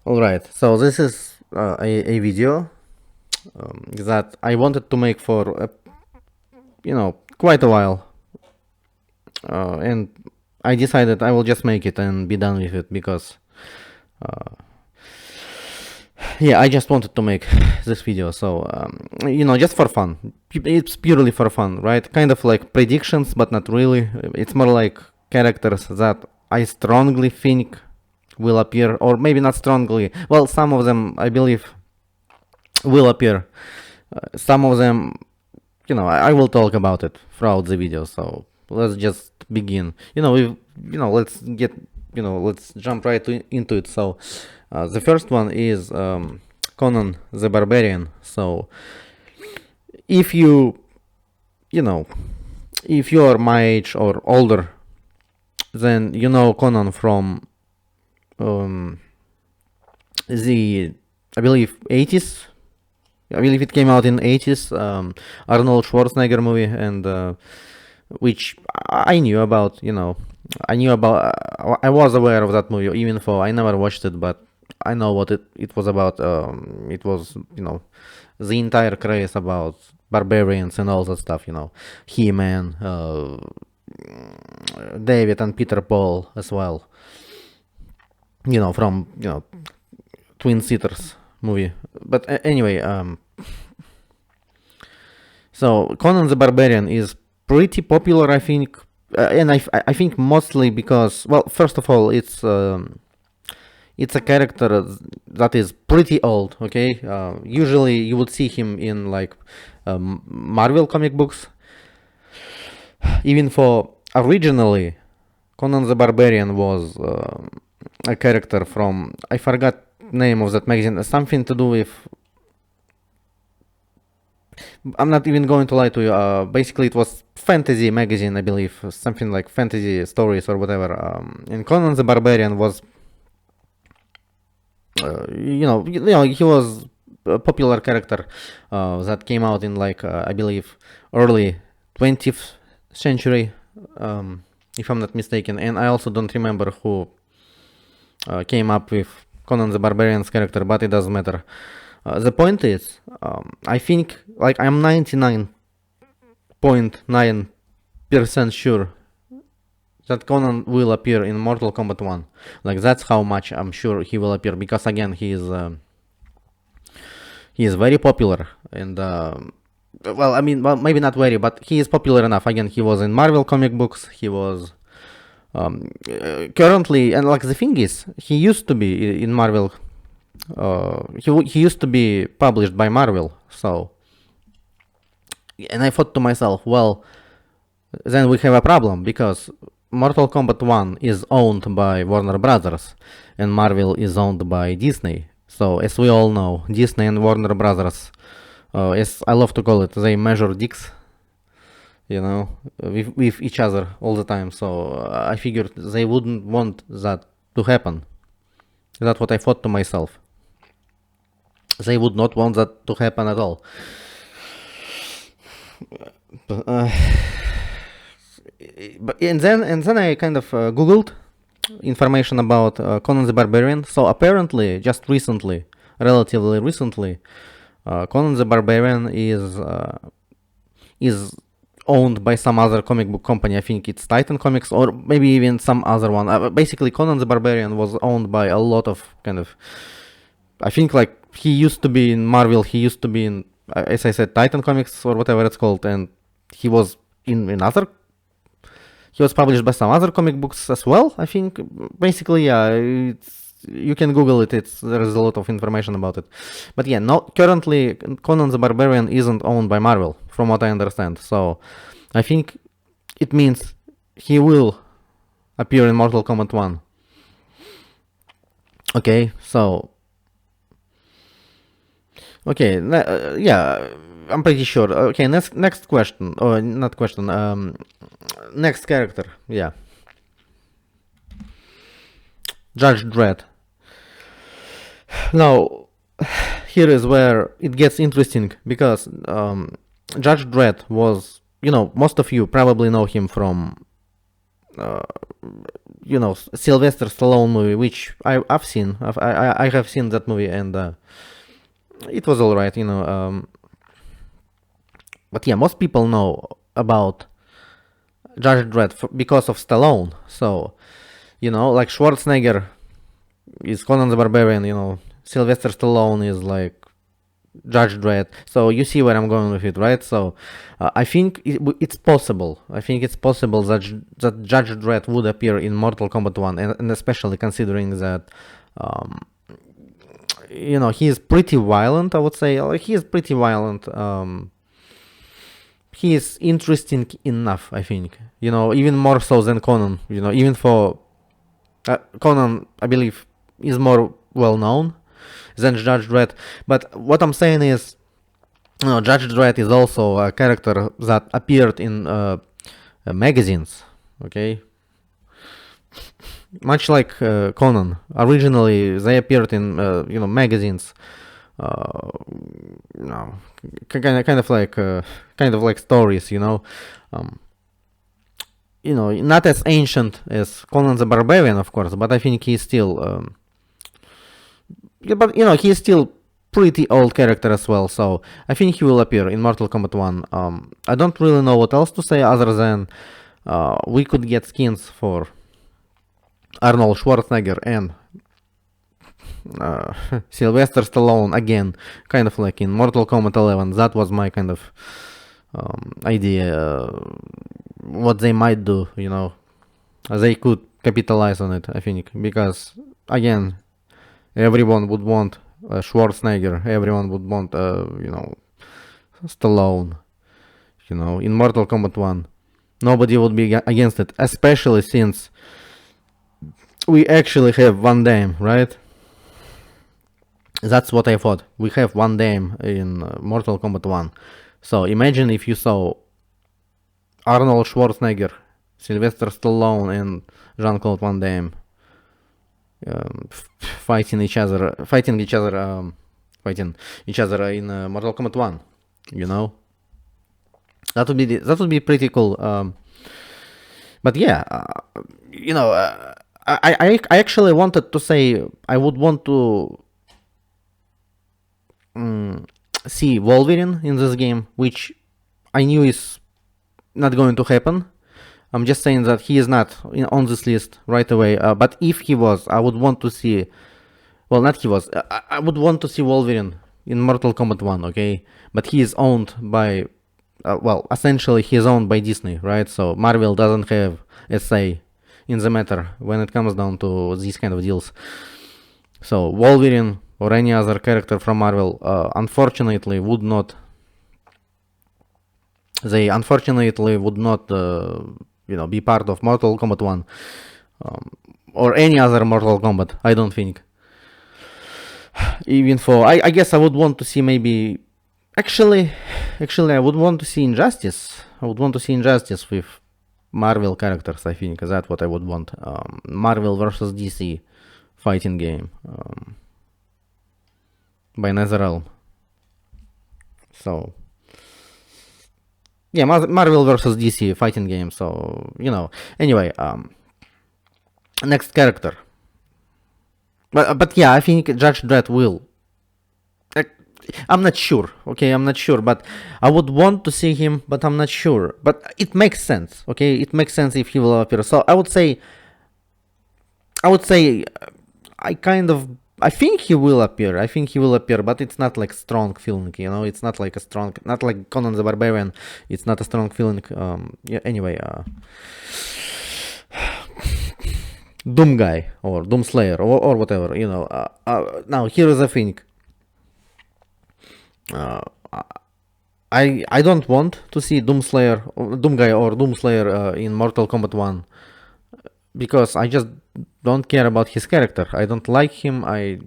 Alright, so this is a video that I wanted to make for quite a while, and I decided I will just make it and be done with it because I just wanted to make this video. So just for fun. It's purely for fun, right? Kind of like predictions, but not really. It's more like characters that I strongly think will appear, or maybe not strongly. Well, some of them I believe will appear. Some of them, I will talk about it throughout the video. So let's just begin. Let's jump right into it. So the first one is Conan the Barbarian. So if if you are my age or older, then you know Conan from the, I believe, 80s. I believe it came out in 80s. Arnold Schwarzenegger movie, and which I knew about. I was aware of that movie, even though I never watched it, but I know what it was about. It was, the entire craze about barbarians and all that stuff. He-Man, David and Peter Paul as well. From Twin Seaters movie. But anyway, so Conan the Barbarian is pretty popular, I think, and I think mostly because, well, first of all, it's a character that is pretty old. Okay, usually you would see him in like Marvel comic books. Even for originally, Conan the Barbarian was a character from, I forgot name of that magazine, something to do with, I'm not even going to lie to you, basically it was fantasy magazine, I believe, something like fantasy stories or whatever, and Conan the Barbarian was he was a popular character that came out in like I believe early 20th century, if I'm not mistaken, and I also don't remember who came up with Conan the Barbarian's character, but it doesn't matter. The point is, I think, like, I'm 99.9% sure that Conan will appear in Mortal Kombat 1. Like, that's how much I'm sure he will appear, because again, he is very popular, and well, I mean, well, maybe not very, but he is popular enough. Again, he was in Marvel comic books. He was currently, and like the thing is, he used to be in Marvel. He used to be published by Marvel. So, and I thought to myself, well, then we have a problem, because Mortal Kombat 1 is owned by Warner Brothers, and Marvel is owned by Disney. So, as we all know, Disney and Warner Brothers, as I love to call it, they measure dicks, with each other all the time. So I figured they wouldn't want that to happen. That's what I thought to myself. They would not want that to happen at all. And then I kind of googled information about Conan the Barbarian. So apparently, just recently, relatively recently, Conan the Barbarian is owned by some other comic book company. I think it's Titan Comics, or maybe even some other one. Basically, Conan the Barbarian was owned by a lot of kind of, I think, like, he used to be in Marvel, he used to be in, as I said, Titan Comics or whatever it's called, and he was in other, he was published by some other comic books as well, I think. Basically, yeah, you can Google it. There's a lot of information about it. But yeah, currently Conan the Barbarian isn't owned by Marvel, from what I understand. So I think it means he will appear in Mortal Kombat 1. Okay, so okay, yeah, I'm pretty sure. Okay, next question, or not question. Next character, yeah. Judge Dredd. Now, here is where it gets interesting, because Judge Dredd was, most of you probably know him from uh, Sylvester Stallone movie, which I've seen. I have seen that movie, and it was alright, but yeah, most people know about Judge Dredd because of Stallone. So, like Schwarzenegger is Conan the Barbarian, Sylvester Stallone is like Judge Dredd. So you see where I'm going with it, right? So I think it's possible. I think it's possible that Judge Dredd would appear in Mortal Kombat 1, and especially considering that, he is pretty violent, I would say. Like, he is pretty violent. He is interesting enough, I think. Even more so than Conan. Even for Conan, I believe, is more well known than Judge Dredd. But what I'm saying is, Judge Dredd is also a character that appeared in magazines. Okay, much like Conan. Originally, they appeared in magazines. Kind of like stories. Not as ancient as Conan the Barbarian, of course, but I think he's still. He's still pretty old character as well, so I think he will appear in Mortal Kombat 1. I don't really know what else to say other than we could get skins for Arnold Schwarzenegger and Sylvester Stallone again, kind of like in Mortal Kombat 11. That was my kind of idea, what they might do, they could capitalize on it, I think, because again, everyone would want Schwarzenegger, everyone would want Stallone, in Mortal Kombat 1. Nobody would be against it, especially since we actually have Van Damme, right? That's what I thought. We have Van Damme in Mortal Kombat 1. So imagine if you saw Arnold Schwarzenegger, Sylvester Stallone, and Jean-Claude Van Damme fighting each other in Mortal Kombat 1. That would be pretty cool. But yeah, I actually wanted to say I would want to see Wolverine in this game, which I knew is not going to happen. I'm just saying that he is not on this list right away. But if he was, I would want to see. Well, not he was. I would want to see Wolverine in Mortal Kombat 1. Okay, but he is owned by. Essentially, he is owned by Disney, right? So Marvel doesn't have a say in the matter when it comes down to these kind of deals. So Wolverine or any other character from Marvel, unfortunately, would not. They unfortunately would not, be part of Mortal Kombat 1 or any other Mortal Kombat. I don't think. Even for, I guess I would want to see maybe. Actually, I would want to see Injustice. I would want to see Injustice with Marvel characters. I think that's what I would want. Marvel versus DC fighting game by NetherRealm. So. Yeah, Marvel versus DC fighting game. So Anyway, next character. But yeah, I think Judge Dredd will. I'm not sure. Okay, I'm not sure, but I would want to see him, but I'm not sure. But it makes sense. Okay, it makes sense if he will appear. So I would say. I think he will appear. But it's not like strong feeling, It's not like not like Conan the Barbarian. It's not a strong feeling. Anyway, Doom guy or Doom Slayer or whatever, now here is the thing. I don't want to see Doom guy or Doom Slayer in Mortal Kombat 1 because I just don't care about his character. I don't like him. I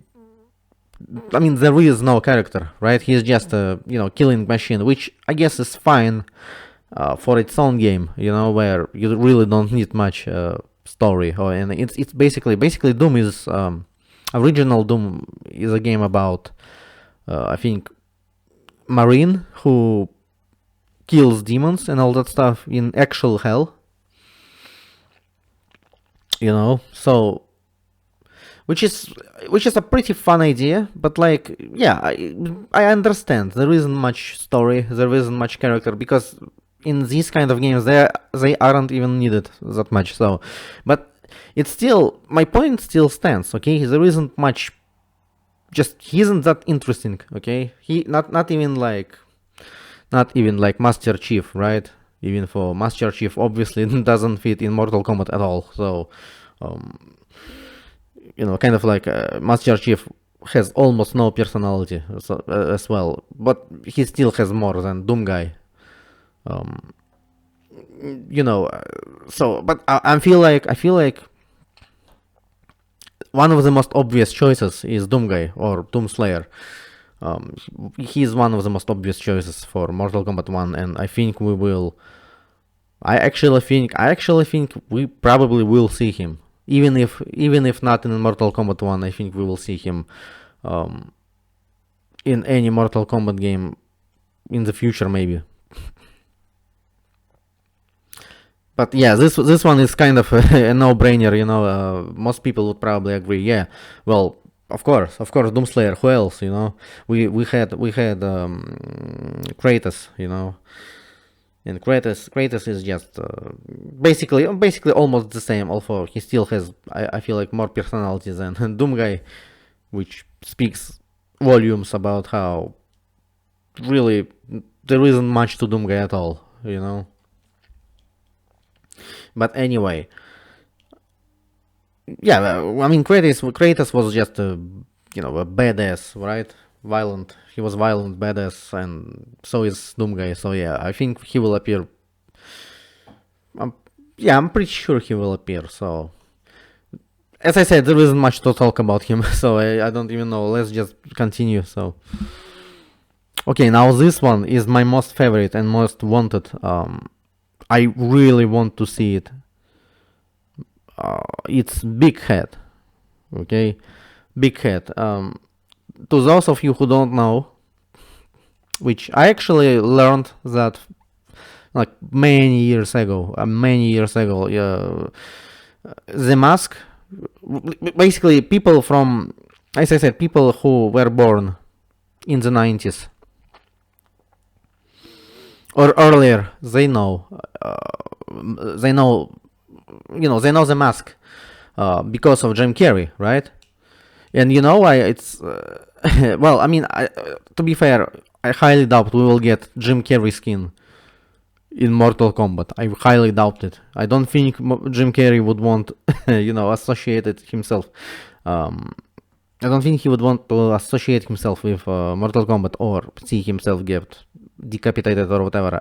mean, there is no character, right? He's just a killing machine, which I guess is fine for its own game, where you really don't need much story. And it's basically Doom is original Doom is a game about I think Marine who kills demons and all that stuff in actual hell. So which is which is a pretty fun idea, but like, yeah, I understand there isn't much story, there isn't much character, because in these kind of games they aren't even needed that much. So, but it's still, my point still stands. Okay, there isn't much, just he isn't that interesting. Okay, he not even like Master Chief, right? Even for Master Chief, obviously doesn't fit in Mortal Kombat at all. So, um, kind of like Master Chief has almost no personality, as well, but he still has more than Doom Guy. Um, you know, so but I feel like one of the most obvious choices is Doom Guy or Doom Slayer. Um, he's one of the most obvious choices for Mortal Kombat 1, and I think we will. I actually think we probably will see him, even if not in Mortal Kombat 1. I think we will see him um, in any Mortal Kombat game in the future, maybe. But yeah, this one is kind of a no-brainer. Most people would probably agree. Yeah, well, of course, Doomslayer. Who else? We had Kratos. And Kratos is just basically almost the same. Although he still has, I feel like, more personality than Doom Guy, which speaks volumes about how really there isn't much to Doom Guy at all. But anyway, yeah, I mean, Kratos was just a badass, right? Violent. He was violent, badass, and so is Doom Guy. So yeah, I think he will appear. Um, yeah, I'm pretty sure he will appear. So as I said, there isn't much to talk about him, so I don't even know. Let's just continue. So okay, now this one is my most favorite and most wanted. I really want to see it. It's Big Head. Okay, Big Head. To those of you who don't know, which I actually learned that like many years ago, the mask, basically people from, as I said, people who were born in the 90s or earlier, they know, they know the mask because of Jim Carrey, right? And why it's well, I mean, to be fair, I highly doubt we will get Jim Carrey skin in Mortal Kombat. I highly doubt it. I don't think Jim Carrey would want, associated himself. Um, I don't think he would want to associate himself with Mortal Kombat or see himself get decapitated or whatever.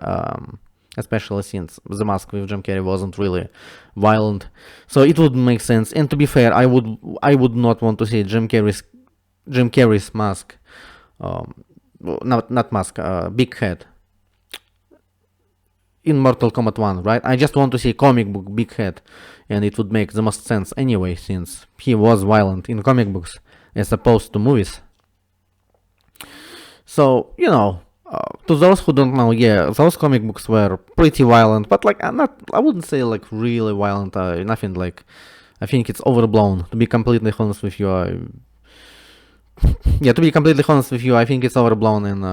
Especially since the mask with Jim Carrey wasn't really violent, so it would make sense. And to be fair, I would not want to see Jim Carrey's mask, not mask, Big Head in Mortal Kombat 1, right? I just want to see comic book Big Head, and it would make the most sense anyway, since he was violent in comic books as opposed to movies. So, to those who don't know, yeah, those comic books were pretty violent, but like, I wouldn't say like really violent, nothing like, I think it's overblown, to be completely honest with you. Yeah, to be completely honest with you, I think it's overblown, and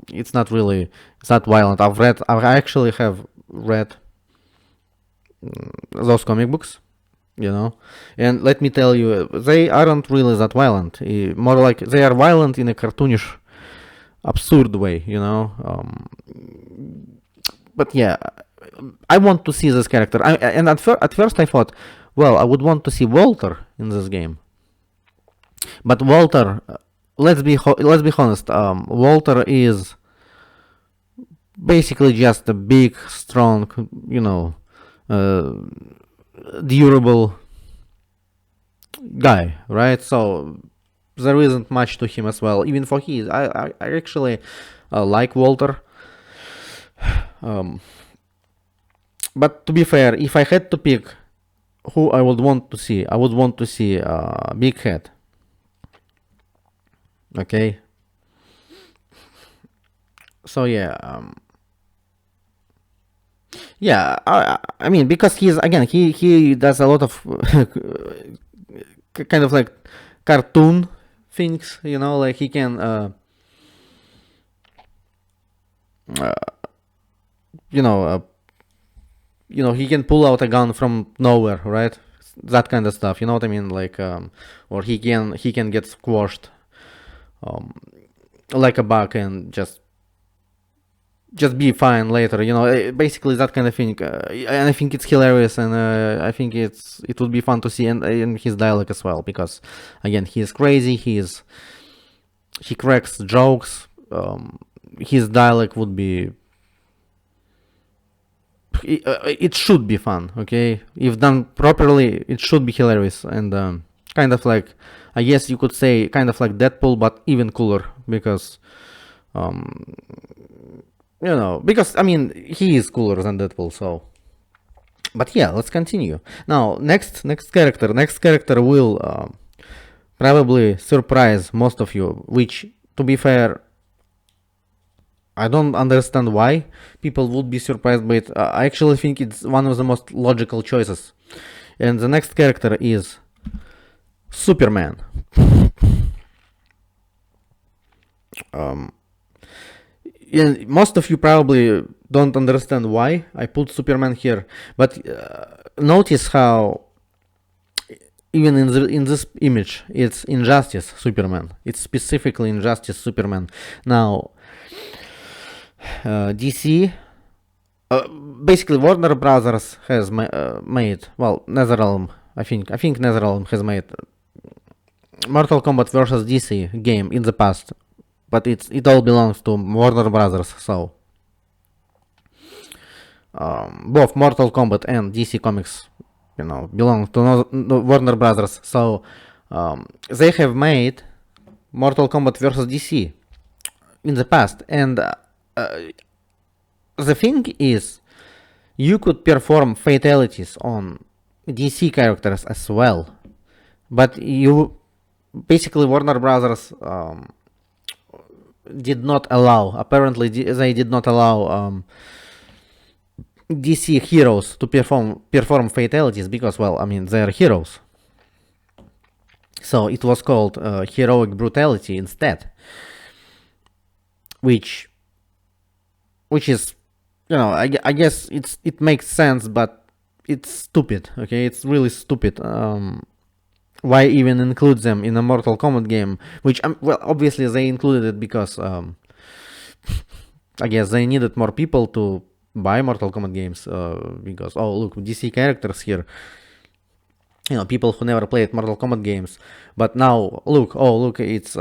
it's not really, it's not violent. I actually have read those comic books, and let me tell you, they aren't really that violent. More like they are violent in a cartoonish, absurd way, but yeah, I want to see this character. And at first I thought, well, I would want to see Walter in this game. But Walter, let's be honest. Walter is basically just a big, strong, uh, durable guy, right? So there isn't much to him as well. Even for his, I actually like Walter. Um, but to be fair, if I had to pick who I would want to see, I would want to see Big Head. Okay. So yeah, Yeah, I mean, because he's again he does a lot of kind of like cartoon things, like he can uh, you know uh, he can pull out a gun from nowhere, right? That kind of stuff, you know what I mean? Like or he can get squashed um like a bug and just be fine later, basically that kind of thing. And I think it's hilarious, and I think it would be fun to see, and his dialogue as well, because again, he is crazy, he cracks jokes. His dialogue would be it should be fun, okay? If done properly, it should be hilarious, and kind of like, I guess you could say, kind of like Deadpool, but even cooler, because um, because I mean, he is cooler than Deadpool. So, but yeah, let's continue. Now, next character will probably surprise most of you. Which, to be fair, I don't understand why people would be surprised by it. I actually think it's one of the most logical choices. And the next character is Superman. And most of you probably don't understand why I put Superman here, but notice how even in this image it's Injustice Superman. It's specifically Injustice Superman. Now, DC, basically Warner Brothers has made, well, NetherRealm. I think NetherRealm has made Mortal Kombat versus DC game in the past, but it all belongs to Warner Brothers. So both Mortal Kombat and DC Comics, belong to Warner Brothers. So they have made Mortal Kombat versus DC in the past, and the thing is, you could perform fatalities on DC characters as well, but basically Warner Brothers did not allow. Apparently, they did not allow DC heroes to perform fatalities because, well, I mean, they're heroes. So it was called heroic brutality instead, which is, I guess it makes sense, but it's stupid. Okay, it's really stupid. Why even include them in a Mortal Kombat game? Which, well, obviously they included it because I guess they needed more people to buy Mortal Kombat games. Because, oh, look, DC characters here. People who never played Mortal Kombat games, but now look, it's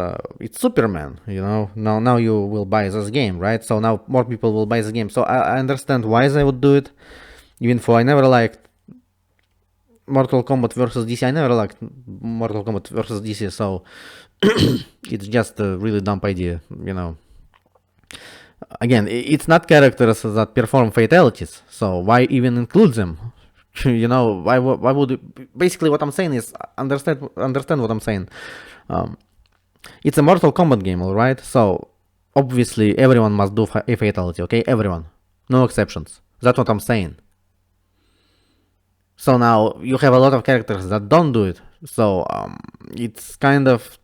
Superman. Now you will buy this game, right? So now more people will buy this game. So I understand why they would do it. Even though I never liked Mortal Kombat versus DC, I never liked Mortal Kombat versus DC. So it's just a really dumb idea. Again, it's not characters that perform fatalities. So why even include them? Why would it, basically what I'm saying is understand what I'm saying. It's a Mortal Kombat game, all right? So obviously everyone must do a fatality, okay? Everyone, no exceptions. That's what I'm saying. So now you have a lot of characters that don't do it. So it's kind of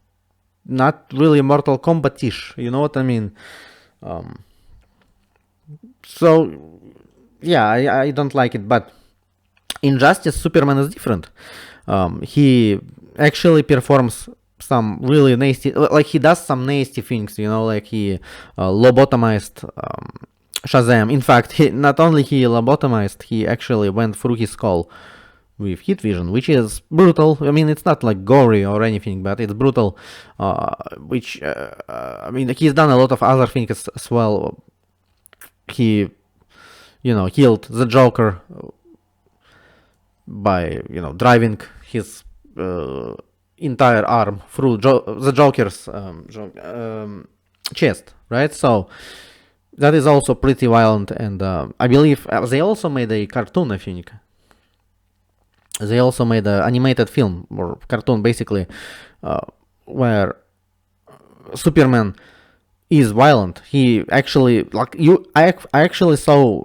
not really Mortal Kombat-ish. You know what I mean? So yeah, I don't like it, but Injustice Superman is different. He actually performs some really nasty, like he does some nasty things, like he lobotomized Shazam. In fact, he lobotomized, he actually went through his skull with heat vision, which is brutal. I mean, it's not like gory or anything, but it's brutal. Which I mean, he's done a lot of other things as well. He, killed the Joker by driving his entire arm through the Joker's chest, right? So that is also pretty violent, and I believe they also made a cartoon. I think they also made an animated film or cartoon, basically, where Superman is violent. He actually, I actually saw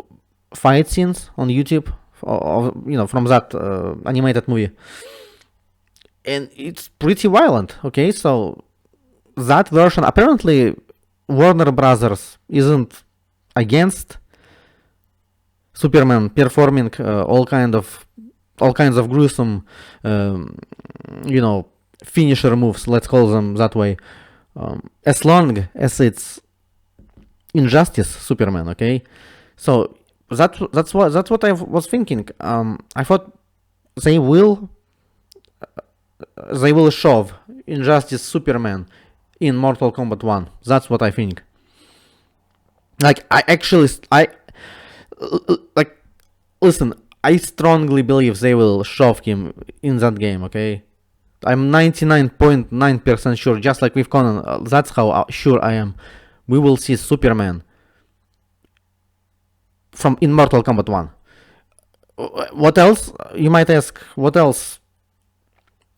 fight scenes on YouTube, from that animated movie, and it's pretty violent. Okay, so that version, apparently Warner Brothers isn't against Superman performing all kinds of gruesome, finisher moves. Let's call them that way. As long as it's Injustice Superman, okay. So that's what I was thinking. I thought they will shove Injustice Superman in Mortal Kombat 1. That's what I think. Like, listen, I strongly believe they will shove him in that game, okay? I'm 99.9% sure, just like with Conan, that's how sure I am. We will see Superman in Mortal Kombat 1. What else? You might ask, what else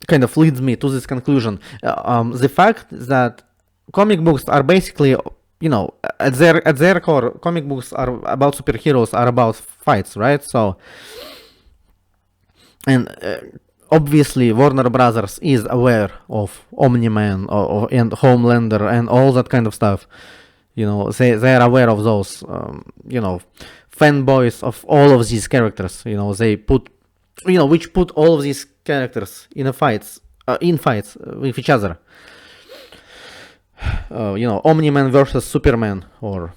kind of leads me to this conclusion? The fact that comic books are basically, at their core, comic books are about superheroes, are about fights, right? So, and obviously Warner Brothers is aware of Omni-Man and Homelander and all that kind of stuff. They are aware of those, fanboys of all of these characters. They put, which put all of these characters in fights with each other. Omni-Man versus Superman, or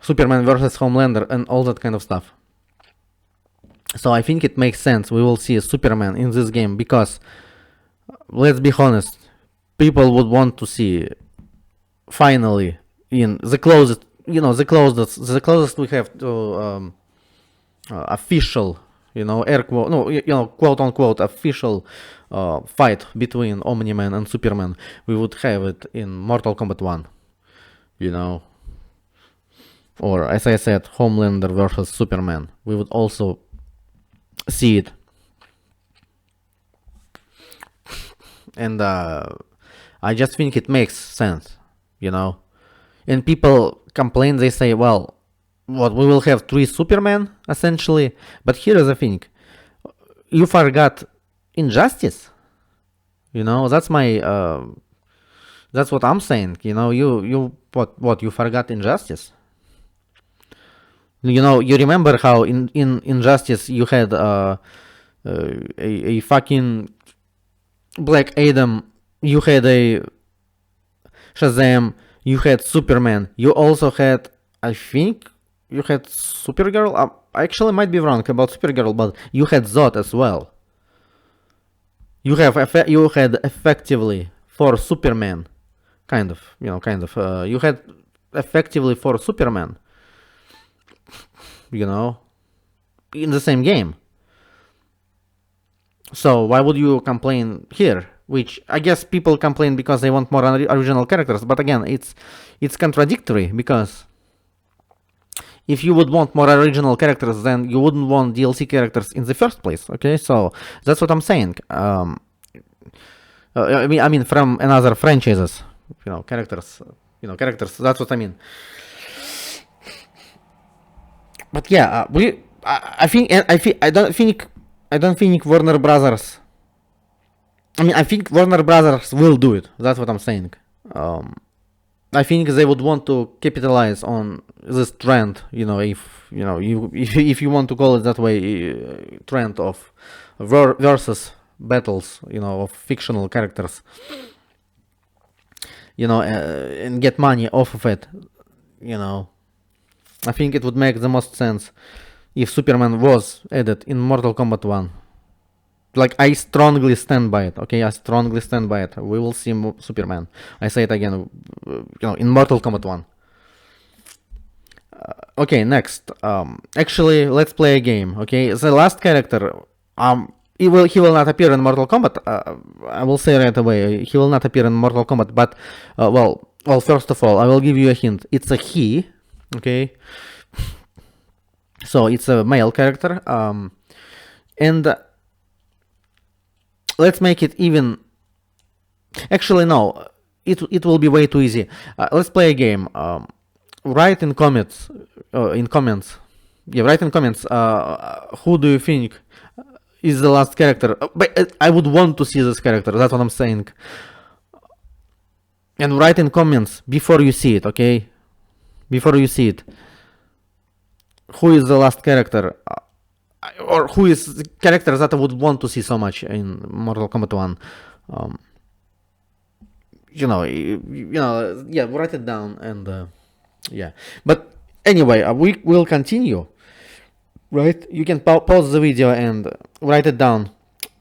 Superman versus Homelander, and all that kind of stuff. So I think it makes sense we will see Superman in this game, because, let's be honest, people would want to see finally in the closest we have to official, quote unquote official fight between Omni-Man and Superman. We would have it in Mortal Kombat 1, or as I said, Homelander versus Superman. We would also see it, and I just think it makes sense, And people complain, they say, well, what, we will have 3 Superman, essentially? But here is the thing. You forgot Injustice. That's what I'm saying. You forgot Injustice. You remember how in Injustice you had a fucking Black Adam, you had a Shazam, you had Superman, you also had, I think, you had Supergirl. I actually might be wrong about Supergirl, but you had Zod as well. You had effectively 4 Superman, kind of. You had effectively 4 Superman, in the same game. So why would you complain here? Which I guess people complain because they want more original characters. But again, it's contradictory, because if you would want more original characters, then you wouldn't want DLC characters in the first place. Okay, so that's what I'm saying. I mean, from another franchises, characters. That's what I mean. But yeah, I don't think Warner Brothers. I think Warner Brothers will do it. That's what I'm saying. I think they would want to capitalize on this trend. If you want to call it that way, trend of versus battles. Of fictional characters. And get money off of it. I think it would make the most sense if Superman was added in Mortal Kombat 1. Like, I strongly stand by it, okay? I strongly stand by it. We will see Superman. I say it again, in Mortal Kombat 1. Okay, next. Actually, let's play a game, okay? The last character, he will not appear in Mortal Kombat. I will say right away, he will not appear in Mortal Kombat, but, well, first of all, I will give you a hint. It's a he. Okay, so it's a male character, and let's make it even. Actually, no, it will be way too easy. Let's play a game. Write in comments, Yeah, write in comments. Who do you think is the last character? But I would want to see this character. That's what I'm saying. And write in comments before you see it, okay? Before you see it, who is the last character, or who is the character that I would want to see so much in Mortal Kombat 1? Yeah, write it down and yeah. But anyway, we will continue. Right? You can pause the video and write it down.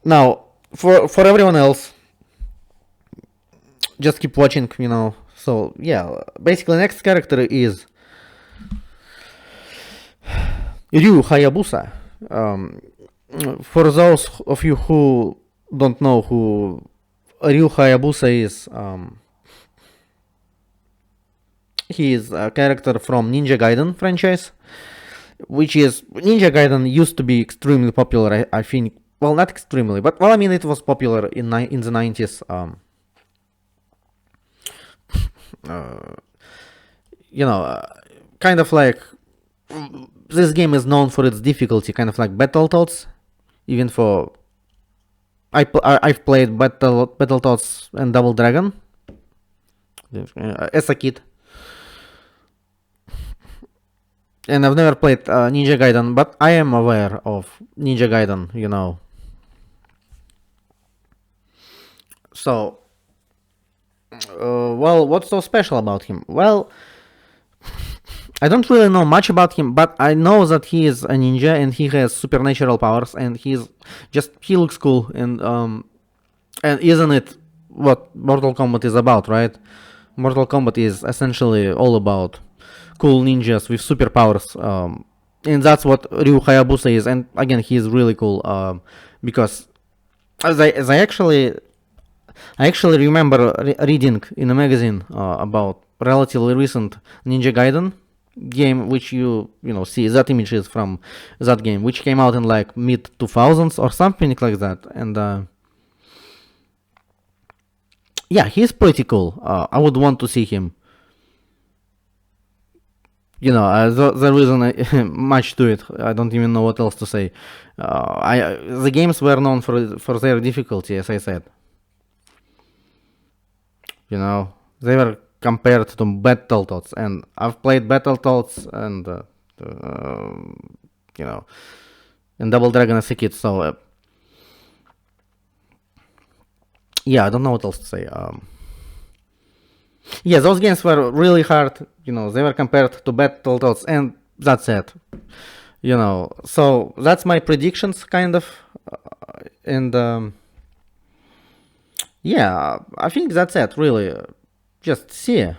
Now, for everyone else, just keep watching. So yeah, basically, next character is Ryu Hayabusa. For those of you who don't know who Ryu Hayabusa is, he is a character from Ninja Gaiden franchise, which is Ninja Gaiden used to be extremely popular. I think, well, not extremely, but well, I mean, it was popular in the 90s. Kind of like this game is known for its difficulty, kind of like Battletoads. Even for I've played Battletoads and Double Dragon as a kid, and I've never played Ninja Gaiden, but I am aware of Ninja Gaiden. So, well, what's so special about him? Well, I don't really know much about him, but I know that he is a ninja and he has supernatural powers, and he looks cool, and isn't it what Mortal Kombat is about, right? Mortal Kombat is essentially all about cool ninjas with superpowers, and that's what Ryu Hayabusa is. And again, he is really cool, because as I actually remember reading in a magazine about relatively recent Ninja Gaiden game, which you see that images from that game, which came out in like mid 2000s or something like that. And yeah, he's pretty cool. I would want to see him. There isn't much to it. I don't even know what else to say. The games were known for their difficulty, as I said. They were compared to Battletoads, and I've played Battletoads and and Double Dragon as a kid. So yeah, I don't know what else to say. Yeah, those games were really hard. They were compared to Battletoads, and that's it. So that's my predictions, kind of, and yeah, I think that's it. Really, just see.